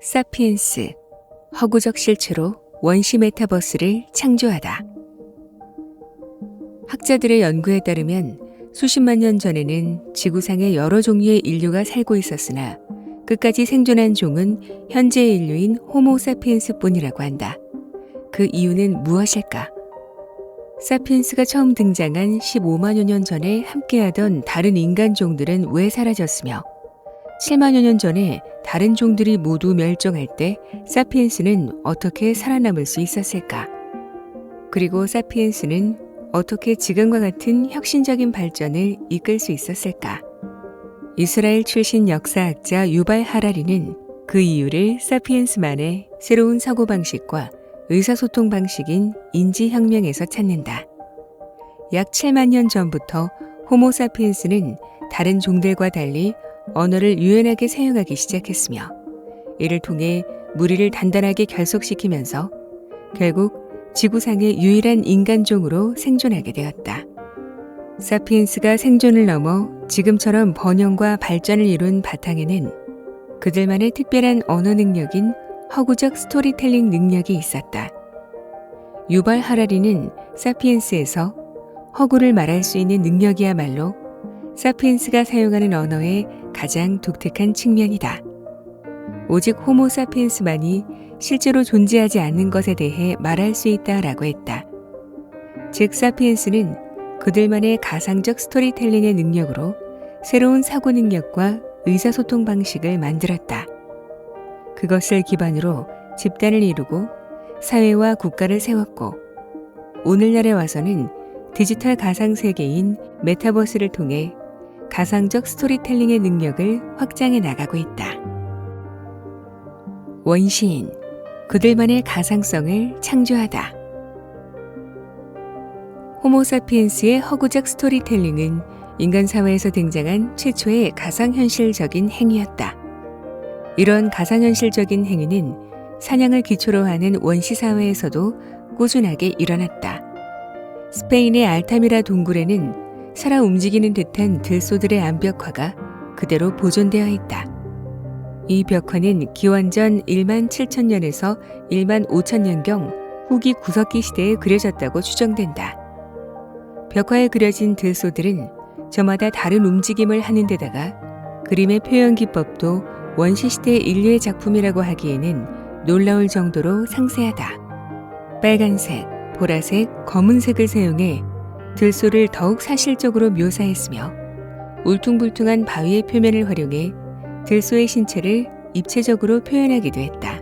사피엔스, 허구적 실체로 원시 메타버스를 창조하다. 학자들의 연구에 따르면 수십만 년 전에는 지구상에 여러 종류의 인류가 살고 있었으나 끝까지 생존한 종은 현재의 인류인 호모 사피엔스 뿐이라고 한다. 그 이유는 무엇일까? 사피엔스가 처음 등장한 15만여 년 전에 함께하던 다른 인간 종들은 왜 사라졌으며 7만여 년 전에 다른 종들이 모두 멸종할 때 사피엔스는 어떻게 살아남을 수 있었을까? 그리고 사피엔스는 어떻게 지금과 같은 혁신적인 발전을 이끌 수 있었을까? 이스라엘 출신 역사학자 유발 하라리는 그 이유를 사피엔스만의 새로운 사고방식과 의사소통 방식인 인지혁명에서 찾는다. 약 7만 년 전부터 호모 사피엔스는 다른 종들과 달리 언어를 유연하게 사용하기 시작했으며 이를 통해 무리를 단단하게 결속시키면서 결국 지구상의 유일한 인간종으로 생존하게 되었다. 사피엔스가 생존을 넘어 지금처럼 번영과 발전을 이룬 바탕에는 그들만의 특별한 언어 능력인 허구적 스토리텔링 능력이 있었다. 유발 하라리는 사피엔스에서 허구를 말할 수 있는 능력이야말로 사피엔스가 사용하는 언어의 가장 독특한 측면이다. 오직 호모 사피엔스만이 실제로 존재하지 않는 것에 대해 말할 수 있다라고 했다. 즉 사피엔스는 그들만의 가상적 스토리텔링의 능력으로 새로운 사고 능력과 의사소통 방식을 만들었다. 그것을 기반으로 집단을 이루고 사회와 국가를 세웠고 오늘날에 와서는 디지털 가상세계인 메타버스를 통해 가상적 스토리텔링의 능력을 확장해 나가고 있다. 원시인, 그들만의 가상성을 창조하다. 호모사피엔스의 허구적 스토리텔링은 인간 사회에서 등장한 최초의 가상현실적인 행위였다. 이런 가상현실적인 행위는 사냥을 기초로 하는 원시사회에서도 꾸준하게 일어났다. 스페인의 알타미라 동굴에는 살아 움직이는 듯한 들소들의 암벽화가 그대로 보존되어 있다. 이 벽화는 기원전 1만 7천년에서 1만 5천년경 후기 구석기 시대에 그려졌다고 추정된다. 벽화에 그려진 들소들은 저마다 다른 움직임을 하는 데다가 그림의 표현 기법도 원시시대 인류의 작품이라고 하기에는 놀라울 정도로 상세하다. 빨간색, 보라색, 검은색을 사용해 들소를 더욱 사실적으로 묘사했으며 울퉁불퉁한 바위의 표면을 활용해 들소의 신체를 입체적으로 표현하기도 했다.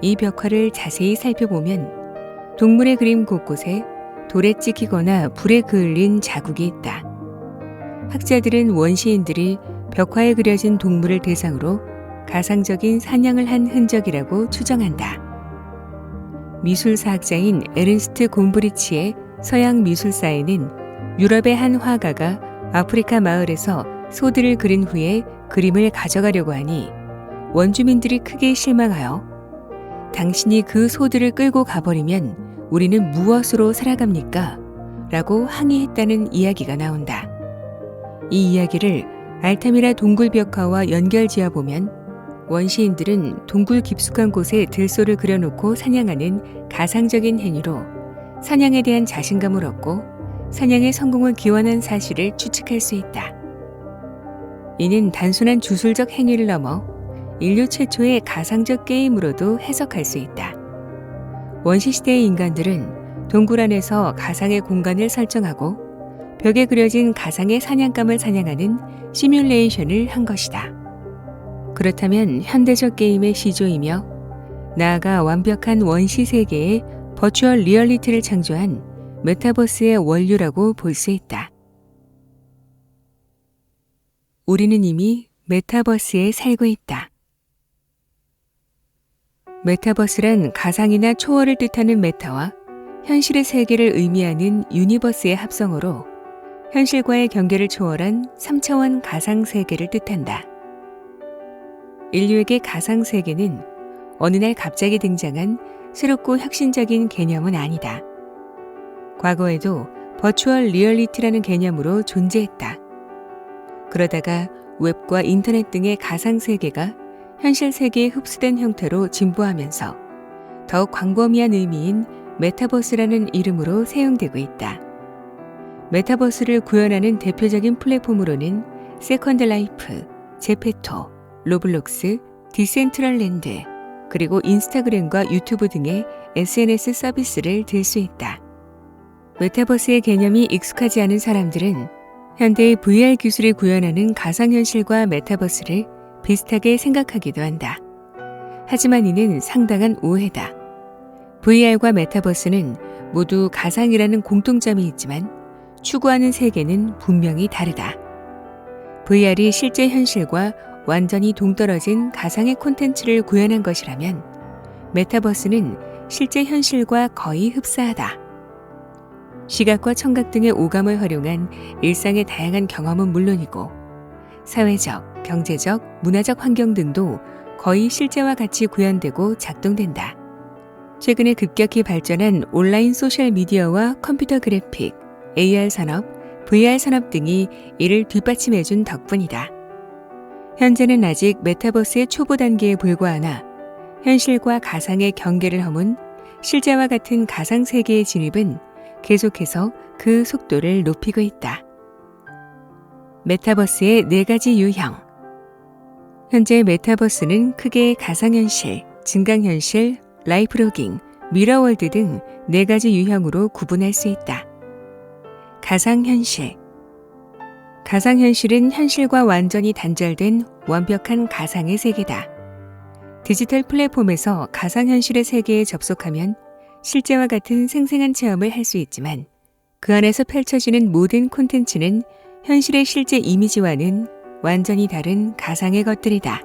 이 벽화를 자세히 살펴보면 동물의 그림 곳곳에 돌에 찍히거나 불에 그을린 자국이 있다. 학자들은 원시인들이 벽화에 그려진 동물을 대상으로 가상적인 사냥을 한 흔적이라고 추정한다. 미술사학자인 에른스트 곰브리치의 서양 미술사에는 유럽의 한 화가가 아프리카 마을에서 소들을 그린 후에 그림을 가져가려고 하니 원주민들이 크게 실망하여 당신이 그 소들을 끌고 가버리면 우리는 무엇으로 살아갑니까? 라고 항의했다는 이야기가 나온다. 이 이야기를 알타미라 동굴 벽화와 연결 지어보면 원시인들은 동굴 깊숙한 곳에 들소를 그려놓고 사냥하는 가상적인 행위로 사냥에 대한 자신감을 얻고 사냥의 성공을 기원한 사실을 추측할 수 있다. 이는 단순한 주술적 행위를 넘어 인류 최초의 가상적 게임으로도 해석할 수 있다. 원시시대의 인간들은 동굴 안에서 가상의 공간을 설정하고 벽에 그려진 가상의 사냥감을 사냥하는 시뮬레이션을 한 것이다. 그렇다면 현대적 게임의 시조이며 나아가 완벽한 원시 세계의 버추얼 리얼리티를 창조한 메타버스의 원류라고 볼 수 있다. 우리는 이미 메타버스에 살고 있다. 메타버스란 가상이나 초월을 뜻하는 메타와 현실의 세계를 의미하는 유니버스의 합성어로 현실과의 경계를 초월한 3차원 가상 세계를 뜻한다. 인류에게 가상 세계는 어느 날 갑자기 등장한 새롭고 혁신적인 개념은 아니다. 과거에도 버추얼 리얼리티라는 개념으로 존재했다. 그러다가 웹과 인터넷 등의 가상 세계가 현실 세계에 흡수된 형태로 진보하면서 더욱 광범위한 의미인 메타버스라는 이름으로 사용되고 있다. 메타버스를 구현하는 대표적인 플랫폼으로는 세컨드 라이프, 제페토, 로블록스, 디센트럴랜드, 그리고 인스타그램과 유튜브 등의 SNS 서비스를 들 수 있다. 메타버스의 개념이 익숙하지 않은 사람들은 현대의 VR 기술이 구현하는 가상현실과 메타버스를 비슷하게 생각하기도 한다. 하지만 이는 상당한 오해다. VR과 메타버스는 모두 가상이라는 공통점이 있지만 추구하는 세계는 분명히 다르다. VR이 실제 현실과 완전히 동떨어진 가상의 콘텐츠를 구현한 것이라면 메타버스는 실제 현실과 거의 흡사하다. 시각과 청각 등의 오감을 활용한 일상의 다양한 경험은 물론이고 사회적, 경제적, 문화적 환경 등도 거의 실제와 같이 구현되고 작동된다. 최근에 급격히 발전한 온라인 소셜미디어와 컴퓨터 그래픽, AR 산업, VR 산업 등이 이를 뒷받침해준 덕분이다. 현재는 아직 메타버스의 초보 단계에 불과하나 현실과 가상의 경계를 허문 실제와 같은 가상 세계의 진입은 계속해서 그 속도를 높이고 있다. 메타버스의 4가지 유형. 현재 메타버스는 크게 가상현실, 증강현실, 라이프로깅, 미러월드 등 4가지 유형으로 구분할 수 있다. 가상현실. 가상현실은 현실과 완전히 단절된 완벽한 가상의 세계다. 디지털 플랫폼에서 가상현실의 세계에 접속하면 실제와 같은 생생한 체험을 할 수 있지만 그 안에서 펼쳐지는 모든 콘텐츠는 현실의 실제 이미지와는 완전히 다른 가상의 것들이다.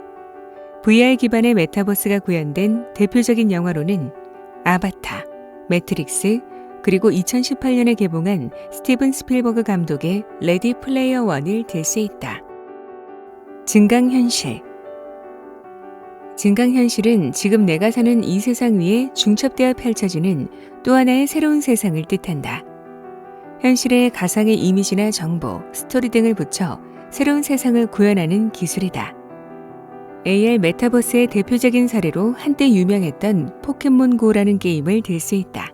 VR 기반의 메타버스가 구현된 대표적인 영화로는 아바타, 매트릭스, 그리고 2018년에 개봉한 스티븐 스필버그 감독의 레디 플레이어 원을 들 수 있다. 증강현실. 증강현실은 지금 내가 사는 이 세상 위에 중첩되어 펼쳐지는 또 하나의 새로운 세상을 뜻한다. 현실에 가상의 이미지나 정보, 스토리 등을 붙여 새로운 세상을 구현하는 기술이다. AR 메타버스의 대표적인 사례로 한때 유명했던 포켓몬고라는 게임을 들 수 있다.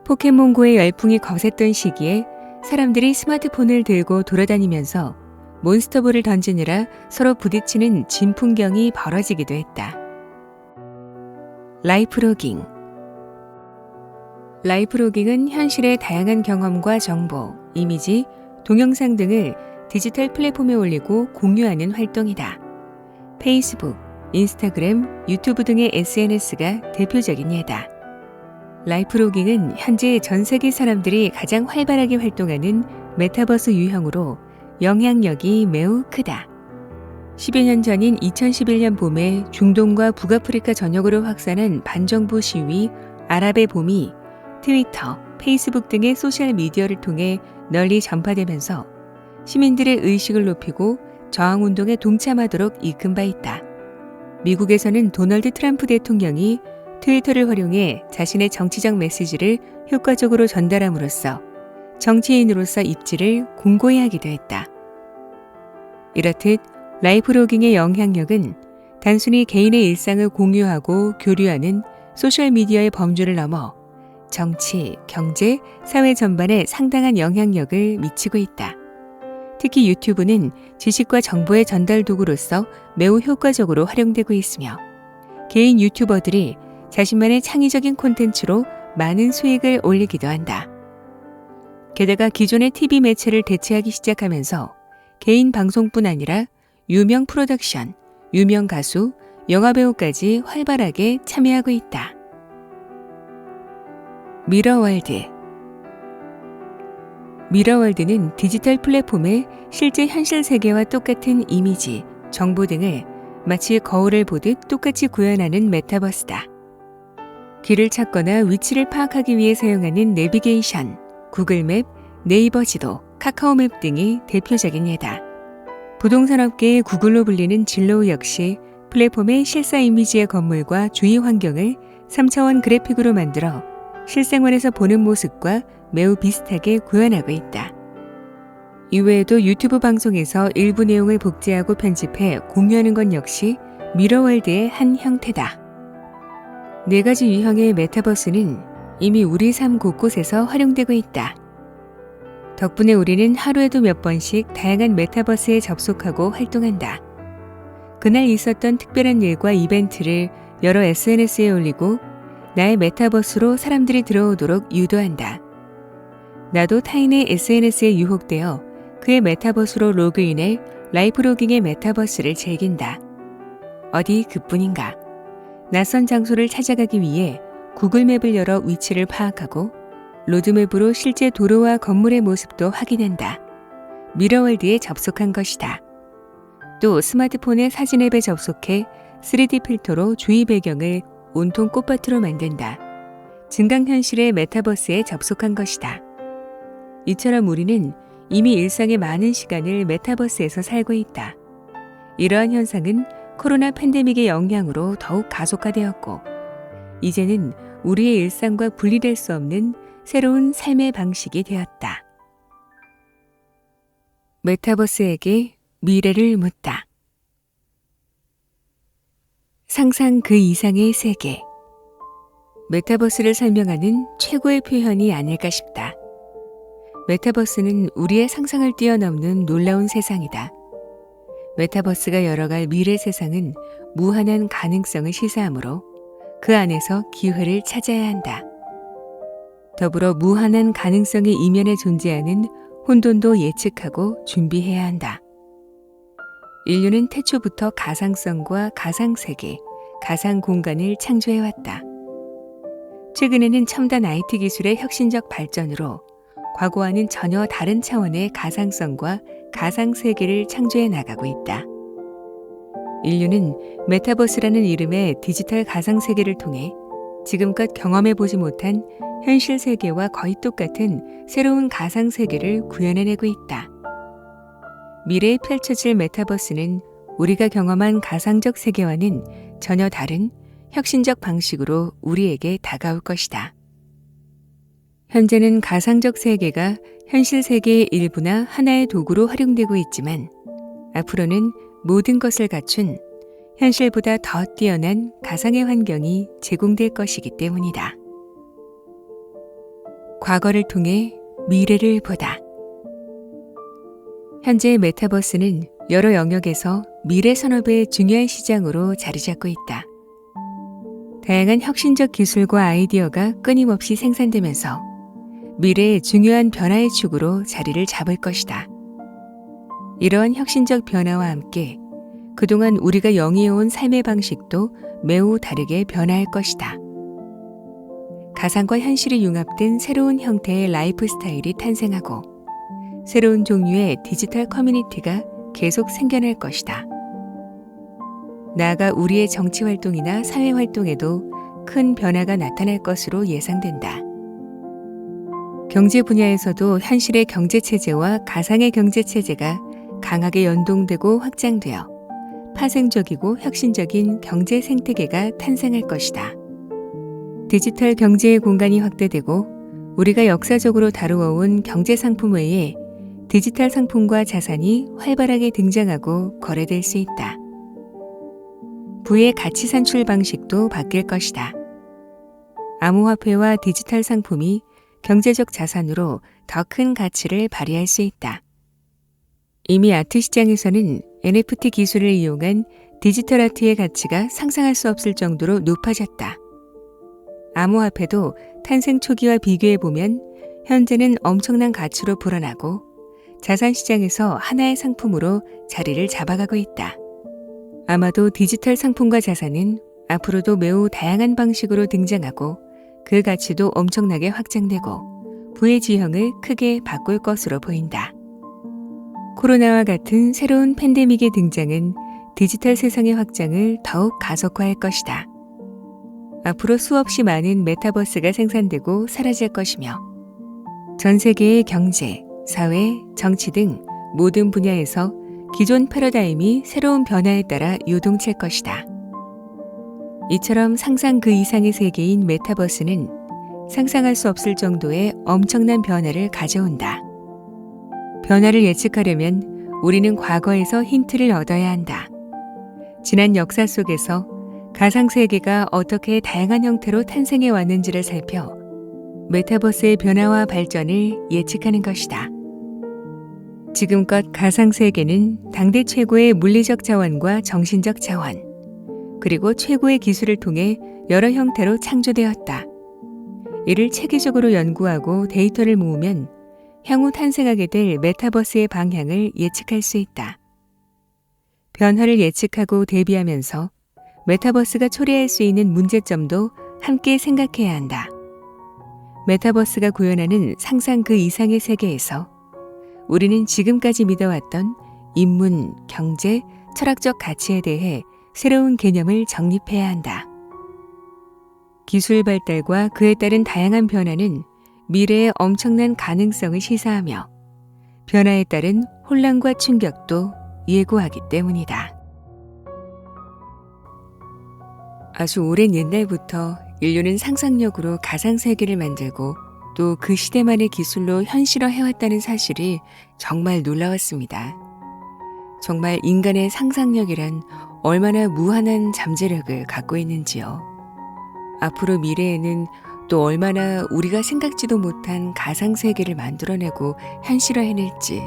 포켓몬고의 열풍이 거셌던 시기에 사람들이 스마트폰을 들고 돌아다니면서 몬스터볼을 던지느라 서로 부딪히는 진풍경이 벌어지기도 했다. 라이프로깅. 라이프로깅은 현실의 다양한 경험과 정보, 이미지, 동영상 등을 디지털 플랫폼에 올리고 공유하는 활동이다. 페이스북, 인스타그램, 유튜브 등의 SNS가 대표적인 예다. 라이프로깅은 현재 전 세계 사람들이 가장 활발하게 활동하는 메타버스 유형으로 영향력이 매우 크다. 10여 년 전인 2011년 봄에 중동과 북아프리카 전역으로 확산한 반정부 시위 아랍의 봄이 트위터, 페이스북 등의 소셜미디어를 통해 널리 전파되면서 시민들의 의식을 높이고 저항운동에 동참하도록 이끈 바 있다. 미국에서는 도널드 트럼프 대통령이 트위터를 활용해 자신의 정치적 메시지를 효과적으로 전달함으로써 정치인으로서 입지를 공고히 하기도 했다. 이렇듯 라이프로깅의 영향력은 단순히 개인의 일상을 공유하고 교류하는 소셜미디어의 범주를 넘어 정치, 경제, 사회 전반에 상당한 영향력을 미치고 있다. 특히 유튜브는 지식과 정보의 전달 도구로서 매우 효과적으로 활용되고 있으며 개인 유튜버들이 자신만의 창의적인 콘텐츠로 많은 수익을 올리기도 한다. 게다가 기존의 TV 매체를 대체하기 시작하면서 개인 방송뿐 아니라 유명 프로덕션, 유명 가수, 영화배우까지 활발하게 참여하고 있다. 미러월드. 미러월드는 디지털 플랫폼에 실제 현실 세계와 똑같은 이미지, 정보 등을 마치 거울을 보듯 똑같이 구현하는 메타버스다. 길을 찾거나 위치를 파악하기 위해 사용하는 내비게이션, 구글맵, 네이버 지도, 카카오맵 등이 대표적인 예다. 부동산업계의 구글로 불리는 진로우 역시 플랫폼의 실사 이미지의 건물과 주위 환경을 3차원 그래픽으로 만들어 실생활에서 보는 모습과 매우 비슷하게 구현하고 있다. 이외에도 유튜브 방송에서 일부 내용을 복제하고 편집해 공유하는 것 역시 미러월드의 한 형태다. 4가지 유형의 메타버스는 이미 우리 삶 곳곳에서 활용되고 있다. 덕분에 우리는 하루에도 몇 번씩 다양한 메타버스에 접속하고 활동한다. 그날 있었던 특별한 일과 이벤트를 여러 SNS에 올리고 나의 메타버스로 사람들이 들어오도록 유도한다. 나도 타인의 SNS에 유혹되어 그의 메타버스로 로그인해 라이프로깅의 메타버스를 즐긴다. 어디 그뿐인가. 낯선 장소를 찾아가기 위해 구글맵을 열어 위치를 파악하고 로드맵으로 실제 도로와 건물의 모습도 확인한다. 미러월드에 접속한 것이다. 또 스마트폰의 사진 앱에 접속해 3D 필터로 주위 배경을 온통 꽃밭으로 만든다. 증강현실의 메타버스에 접속한 것이다. 이처럼 우리는 이미 일상의 많은 시간을 메타버스에서 살고 있다. 이러한 현상은 코로나 팬데믹의 영향으로 더욱 가속화되었고, 이제는 우리의 일상과 분리될 수 없는 새로운 삶의 방식이 되었다. 메타버스에게 미래를 묻다. 상상 그 이상의 세계. 메타버스를 설명하는 최고의 표현이 아닐까 싶다. 메타버스는 우리의 상상을 뛰어넘는 놀라운 세상이다. 메타버스가 열어갈 미래 세상은 무한한 가능성을 시사하므로 그 안에서 기회를 찾아야 한다. 더불어 무한한 가능성의 이면에 존재하는 혼돈도 예측하고 준비해야 한다. 인류는 태초부터 가상성과 가상세계, 가상공간을 창조해왔다. 최근에는 첨단 IT 기술의 혁신적 발전으로 과거와는 전혀 다른 차원의 가상성과 가상세계를 창조해 나가고 있다. 인류는 메타버스라는 이름의 디지털 가상세계를 통해 지금껏 경험해보지 못한 현실 세계와 거의 똑같은 새로운 가상세계를 구현해내고 있다. 미래에 펼쳐질 메타버스는 우리가 경험한 가상적 세계와는 전혀 다른 혁신적 방식으로 우리에게 다가올 것이다. 현재는 가상적 세계가 현실 세계의 일부나 하나의 도구로 활용되고 있지만 앞으로는 모든 것을 갖춘 현실보다 더 뛰어난 가상의 환경이 제공될 것이기 때문이다. 과거를 통해 미래를 보다. 현재 메타버스는 여러 영역에서 미래 산업의 중요한 시장으로 자리 잡고 있다. 다양한 혁신적 기술과 아이디어가 끊임없이 생산되면서 미래의 중요한 변화의 축으로 자리를 잡을 것이다. 이러한 혁신적 변화와 함께 그동안 우리가 영위해온 삶의 방식도 매우 다르게 변화할 것이다. 가상과 현실이 융합된 새로운 형태의 라이프 스타일이 탄생하고 새로운 종류의 디지털 커뮤니티가 계속 생겨날 것이다. 나아가 우리의 정치 활동이나 사회 활동에도 큰 변화가 나타날 것으로 예상된다. 경제 분야에서도 현실의 경제체제와 가상의 경제체제가 강하게 연동되고 확장되어 파생적이고 혁신적인 경제 생태계가 탄생할 것이다. 디지털 경제의 공간이 확대되고 우리가 역사적으로 다루어온 경제 상품 외에 디지털 상품과 자산이 활발하게 등장하고 거래될 수 있다. 부의 가치 산출 방식도 바뀔 것이다. 암호화폐와 디지털 상품이 경제적 자산으로 더 큰 가치를 발휘할 수 있다. 이미 아트 시장에서는 NFT 기술을 이용한 디지털 아트의 가치가 상상할 수 없을 정도로 높아졌다. 암호화폐도 탄생 초기와 비교해보면 현재는 엄청난 가치로 불어나고 자산 시장에서 하나의 상품으로 자리를 잡아가고 있다. 아마도 디지털 상품과 자산은 앞으로도 매우 다양한 방식으로 등장하고 그 가치도 엄청나게 확장되고 부의 지형을 크게 바꿀 것으로 보인다. 코로나와 같은 새로운 팬데믹의 등장은 디지털 세상의 확장을 더욱 가속화할 것이다. 앞으로 수없이 많은 메타버스가 생산되고 사라질 것이며 전 세계의 경제, 사회, 정치 등 모든 분야에서 기존 패러다임이 새로운 변화에 따라 요동칠 것이다. 이처럼 상상 그 이상의 세계인 메타버스는 상상할 수 없을 정도의 엄청난 변화를 가져온다. 변화를 예측하려면 우리는 과거에서 힌트를 얻어야 한다. 지난 역사 속에서 가상세계가 어떻게 다양한 형태로 탄생해 왔는지를 살펴 메타버스의 변화와 발전을 예측하는 것이다. 지금껏 가상세계는 당대 최고의 물리적 자원과 정신적 자원, 그리고 최고의 기술을 통해 여러 형태로 창조되었다. 이를 체계적으로 연구하고 데이터를 모으면 향후 탄생하게 될 메타버스의 방향을 예측할 수 있다. 변화를 예측하고 대비하면서 메타버스가 초래할 수 있는 문제점도 함께 생각해야 한다. 메타버스가 구현하는 상상 그 이상의 세계에서 우리는 지금까지 믿어왔던 인문, 경제, 철학적 가치에 대해 새로운 개념을 정립해야 한다. 기술 발달과 그에 따른 다양한 변화는 미래의 엄청난 가능성을 시사하며 변화에 따른 혼란과 충격도 예고하기 때문이다. 아주 오랜 옛날부터 인류는 상상력으로 가상세계를 만들고 또 그 시대만의 기술로 현실화해왔다는 사실이 정말 놀라웠습니다. 정말 인간의 상상력이란 얼마나 무한한 잠재력을 갖고 있는지요. 앞으로 미래에는 또 얼마나 우리가 생각지도 못한 가상세계를 만들어내고 현실화해낼지,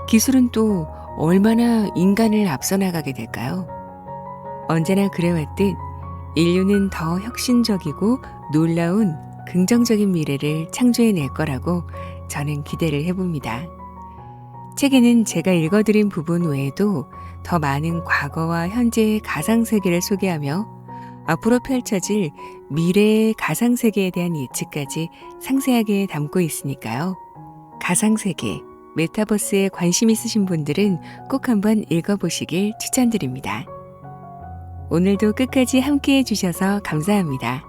기술은 또 얼마나 인간을 앞서 나가게 될까요? 언제나 그래왔듯 인류는 더 혁신적이고 놀라운 긍정적인 미래를 창조해낼 거라고 저는 기대를 해봅니다. 책에는 제가 읽어드린 부분 외에도 더 많은 과거와 현재의 가상세계를 소개하며 앞으로 펼쳐질 미래의 가상세계에 대한 예측까지 상세하게 담고 있으니까요. 가상세계, 메타버스에 관심 있으신 분들은 꼭 한번 읽어보시길 추천드립니다. 오늘도 끝까지 함께해 주셔서 감사합니다.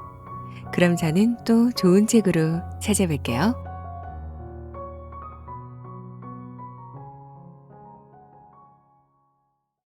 그럼 저는 또 좋은 책으로 찾아뵐게요.